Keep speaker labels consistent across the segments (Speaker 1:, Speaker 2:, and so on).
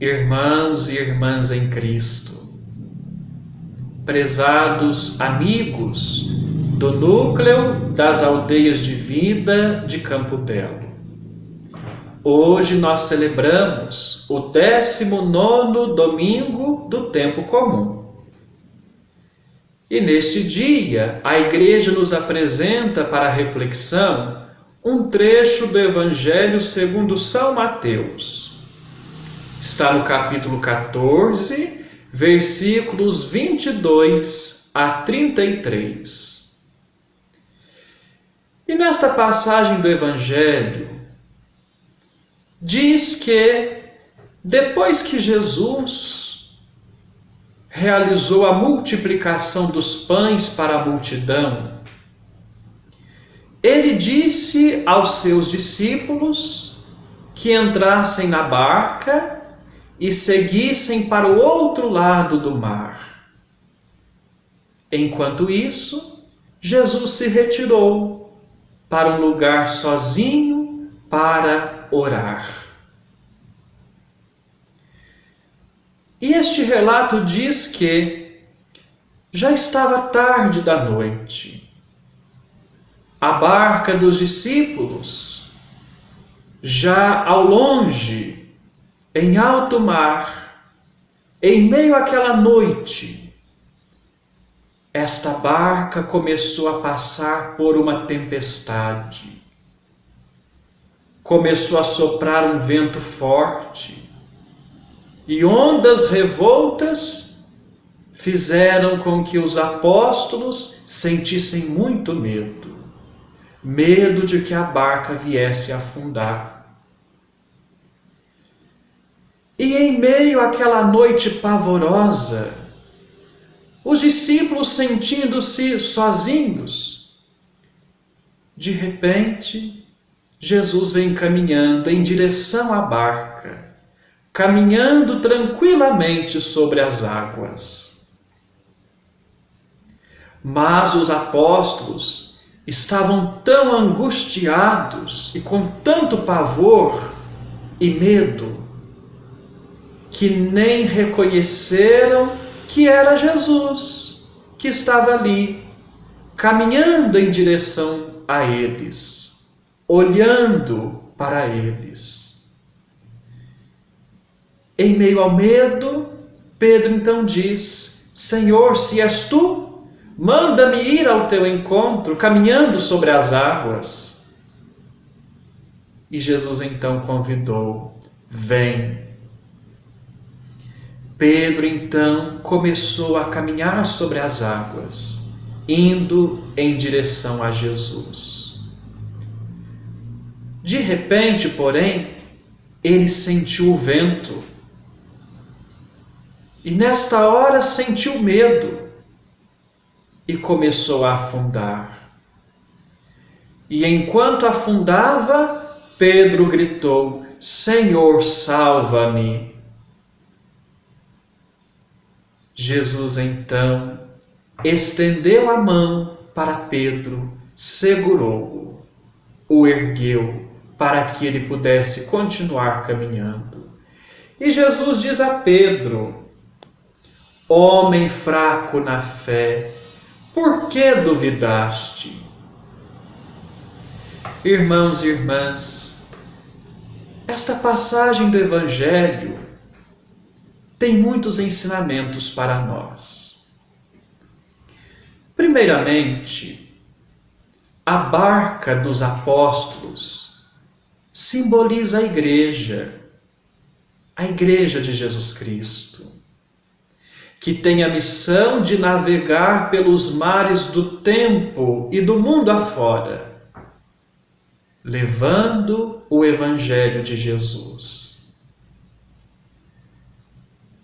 Speaker 1: Irmãos e irmãs em Cristo, prezados amigos do núcleo das aldeias de vida de Campo Belo. Hoje nós celebramos o 19º domingo do tempo comum. E neste dia, a Igreja nos apresenta para a reflexão um trecho do Evangelho segundo São Mateus. Está no capítulo 14, versículos 22 a 33. E nesta passagem do Evangelho, diz que depois que Jesus realizou a multiplicação dos pães para a multidão, ele disse aos seus discípulos que entrassem na barca e seguissem para o outro lado do mar. Enquanto isso, Jesus se retirou para um lugar sozinho para orar. E este relato diz que já estava tarde da noite. A barca dos discípulos, já ao longe, em alto mar, em meio àquela noite, esta barca começou a passar por uma tempestade. Começou a soprar um vento forte e ondas revoltas fizeram com que os apóstolos sentissem muito medo. Medo de que a barca viesse a afundar. E em meio àquela noite pavorosa, os discípulos sentindo-se sozinhos, de repente, Jesus vem caminhando em direção à barca, caminhando tranquilamente sobre as águas. Mas os apóstolos estavam tão angustiados e com tanto pavor e medo, que nem reconheceram que era Jesus que estava ali, caminhando em direção a eles, olhando para eles. Em meio ao medo, Pedro então diz: Senhor, se és tu, manda-me ir ao teu encontro, caminhando sobre as águas. E Jesus então convidou: vem. Pedro então começou a caminhar sobre as águas, indo em direção a Jesus. De repente, porém, ele sentiu o vento e nesta hora sentiu medo e começou a afundar. E enquanto afundava, Pedro gritou: Senhor, salva-me! Jesus então estendeu a mão para Pedro, segurou-o, o ergueu para que ele pudesse continuar caminhando. E Jesus diz a Pedro: homem fraco na fé, por que duvidaste? Irmãos e irmãs, esta passagem do Evangelho tem muitos ensinamentos para nós. Primeiramente, a barca dos apóstolos simboliza a Igreja de Jesus Cristo, que tem a missão de navegar pelos mares do tempo e do mundo afora, levando o Evangelho de Jesus.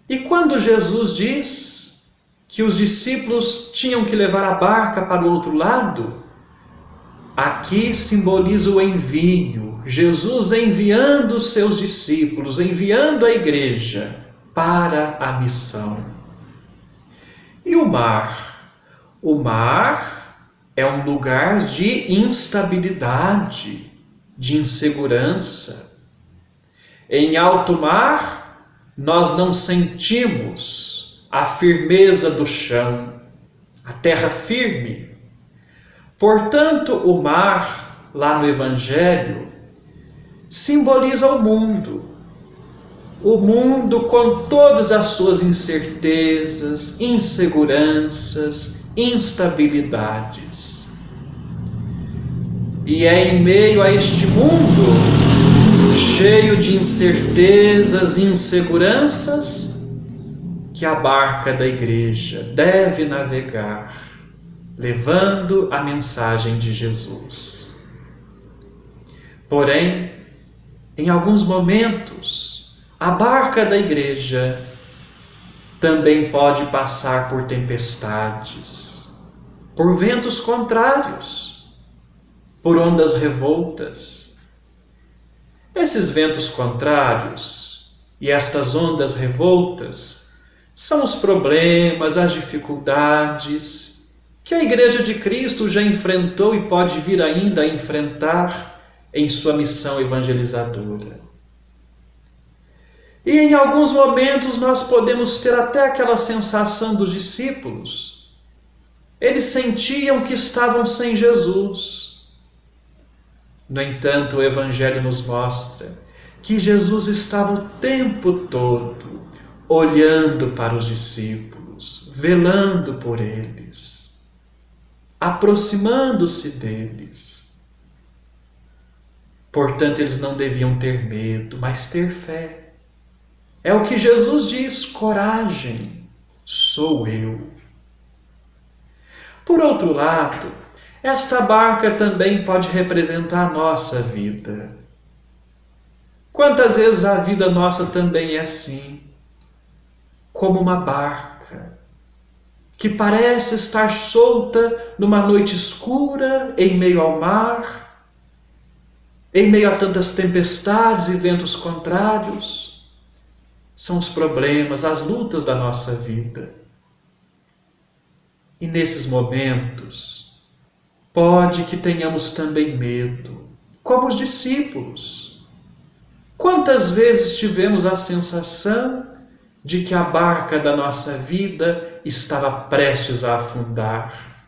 Speaker 1: E quando Jesus diz que os discípulos tinham que levar a barca para o outro lado, aqui simboliza o envio, Jesus enviando os seus discípulos, enviando a Igreja para a missão. E o mar? O mar é um lugar de instabilidade, de insegurança. Em alto mar, nós não sentimos a firmeza do chão, a terra firme. Portanto, o mar, lá no Evangelho, simboliza o mundo. O mundo com todas as suas incertezas, inseguranças, instabilidades. E é em meio a este mundo, cheio de incertezas e inseguranças, que a barca da igreja deve navegar, levando a mensagem de Jesus. Porém, em alguns momentos, a barca da igreja também pode passar por tempestades, por ventos contrários, por ondas revoltas. Esses ventos contrários e estas ondas revoltas são os problemas, as dificuldades que a Igreja de Cristo já enfrentou e pode vir ainda a enfrentar em sua missão evangelizadora. E em alguns momentos nós podemos ter até aquela sensação dos discípulos. Eles sentiam que estavam sem Jesus. No entanto, o Evangelho nos mostra que Jesus estava o tempo todo olhando para os discípulos, velando por eles, aproximando-se deles. Portanto, eles não deviam ter medo, mas ter fé. É o que Jesus diz: coragem, sou eu. Por outro lado, esta barca também pode representar a nossa vida. Quantas vezes a vida nossa também é assim, como uma barca, que parece estar solta numa noite escura, em meio ao mar, em meio a tantas tempestades e ventos contrários. São os problemas, as lutas da nossa vida. E nesses momentos, pode que tenhamos também medo, como os discípulos. Quantas vezes tivemos a sensação de que a barca da nossa vida estava prestes a afundar,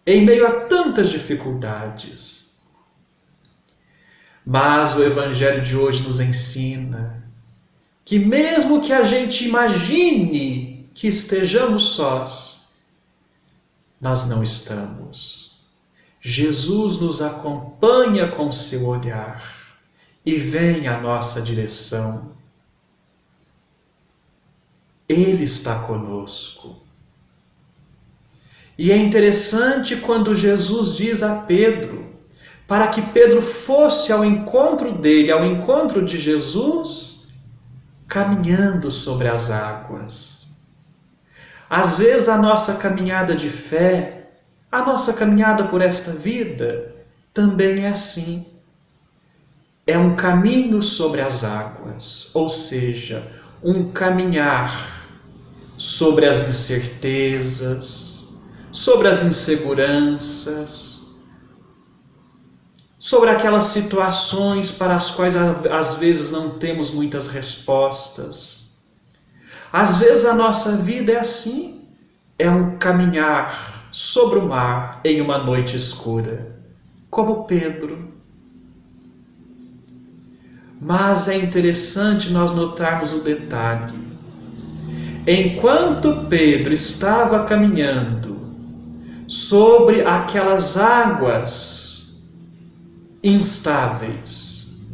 Speaker 1: em meio a tantas dificuldades? Mas o Evangelho de hoje nos ensina que mesmo que a gente imagine que estejamos sós, nós não estamos. Jesus nos acompanha com seu olhar e vem à nossa direção. Ele está conosco. E é interessante quando Jesus diz a Pedro, para que Pedro fosse ao encontro dele, ao encontro de Jesus, caminhando sobre as águas. Às vezes a nossa caminhada de fé, a nossa caminhada por esta vida, também é assim. É um caminho sobre as águas, ou seja, um caminhar sobre as incertezas, sobre as inseguranças, sobre aquelas situações para as quais às vezes não temos muitas respostas. Às vezes a nossa vida é assim, é um caminhar sobre o mar em uma noite escura, como Pedro. Mas é interessante nós notarmos o detalhe. Enquanto Pedro estava caminhando sobre aquelas águas instáveis,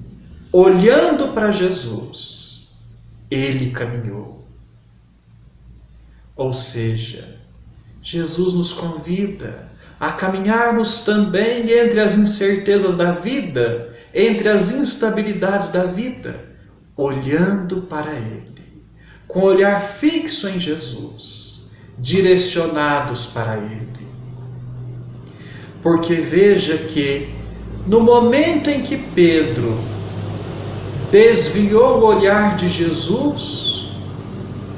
Speaker 1: olhando para Jesus, ele caminhou. Ou seja, Jesus nos convida a caminharmos também entre as incertezas da vida, entre as instabilidades da vida, olhando para Ele, com o olhar fixo em Jesus, direcionados para Ele. Porque veja que, no momento em que Pedro desviou o olhar de Jesus,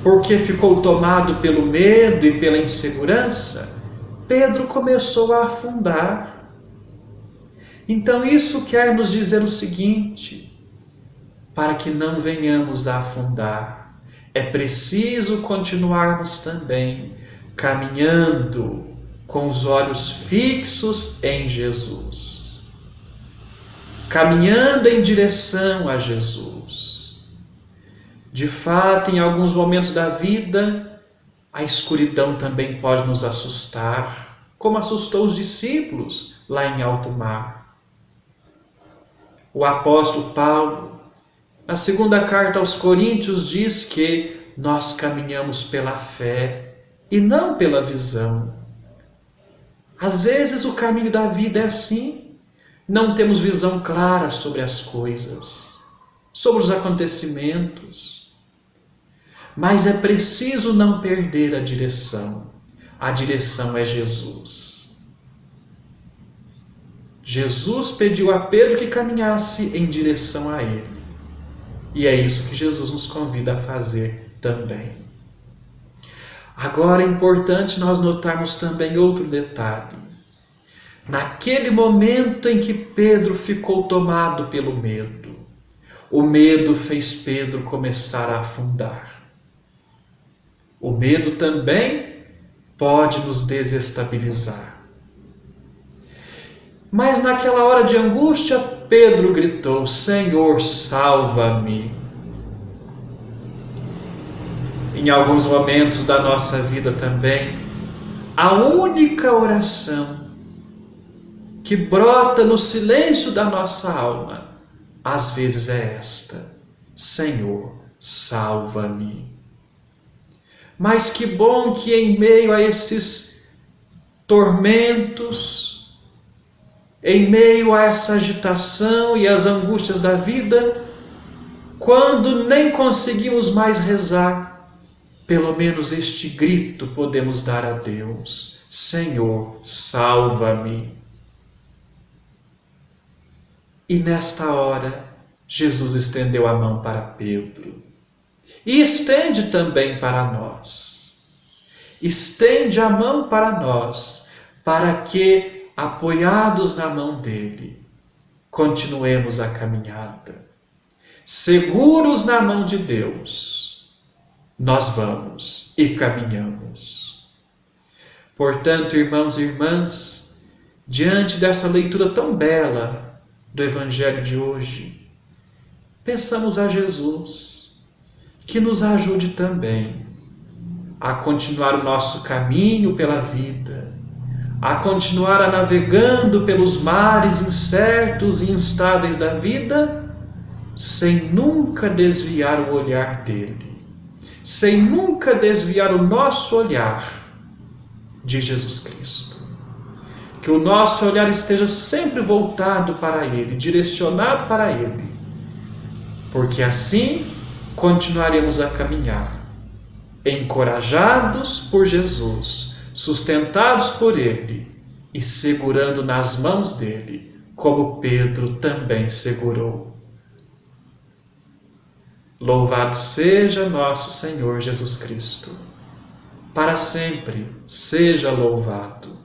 Speaker 1: porque ficou tomado pelo medo e pela insegurança, Pedro começou a afundar. Então isso quer nos dizer o seguinte: para que não venhamos a afundar, é preciso continuarmos também caminhando com os olhos fixos em Jesus, caminhando em direção a Jesus. De fato, em alguns momentos da vida, a escuridão também pode nos assustar, como assustou os discípulos lá em alto mar. O apóstolo Paulo, na segunda carta aos Coríntios, diz que nós caminhamos pela fé e não pela visão. Às vezes o caminho da vida é assim, não temos visão clara sobre as coisas, sobre os acontecimentos. Mas é preciso não perder a direção. A direção é Jesus. Jesus pediu a Pedro que caminhasse em direção a Ele. E é isso que Jesus nos convida a fazer também. Agora é importante nós notarmos também outro detalhe. Naquele momento em que Pedro ficou tomado pelo medo, o medo fez Pedro começar a afundar. O medo também pode nos desestabilizar. Mas naquela hora de angústia, Pedro gritou: Senhor, salva-me. Em alguns momentos da nossa vida também, a única oração que brota no silêncio da nossa alma, às vezes é esta: Senhor, salva-me. Mas que bom que em meio a esses tormentos, em meio a essa agitação e as angústias da vida, quando nem conseguimos mais rezar, pelo menos este grito podemos dar a Deus: Senhor, salva-me. E nesta hora, Jesus estendeu a mão para Pedro. E estende também para nós. Estende a mão para nós, para que, apoiados na mão dele, continuemos a caminhada. Seguros na mão de Deus, nós vamos e caminhamos. Portanto, irmãos e irmãs, diante dessa leitura tão bela do Evangelho de hoje, pensamos a Jesus, que nos ajude também a continuar o nosso caminho pela vida, a continuar a navegando pelos mares incertos e instáveis da vida, sem nunca desviar o olhar dele, sem nunca desviar o nosso olhar de Jesus Cristo. Que o nosso olhar esteja sempre voltado para Ele, direcionado para Ele, porque assim continuaremos a caminhar, encorajados por Jesus, sustentados por Ele e segurando nas mãos dele, como Pedro também segurou. Louvado seja nosso Senhor Jesus Cristo. Para sempre seja louvado.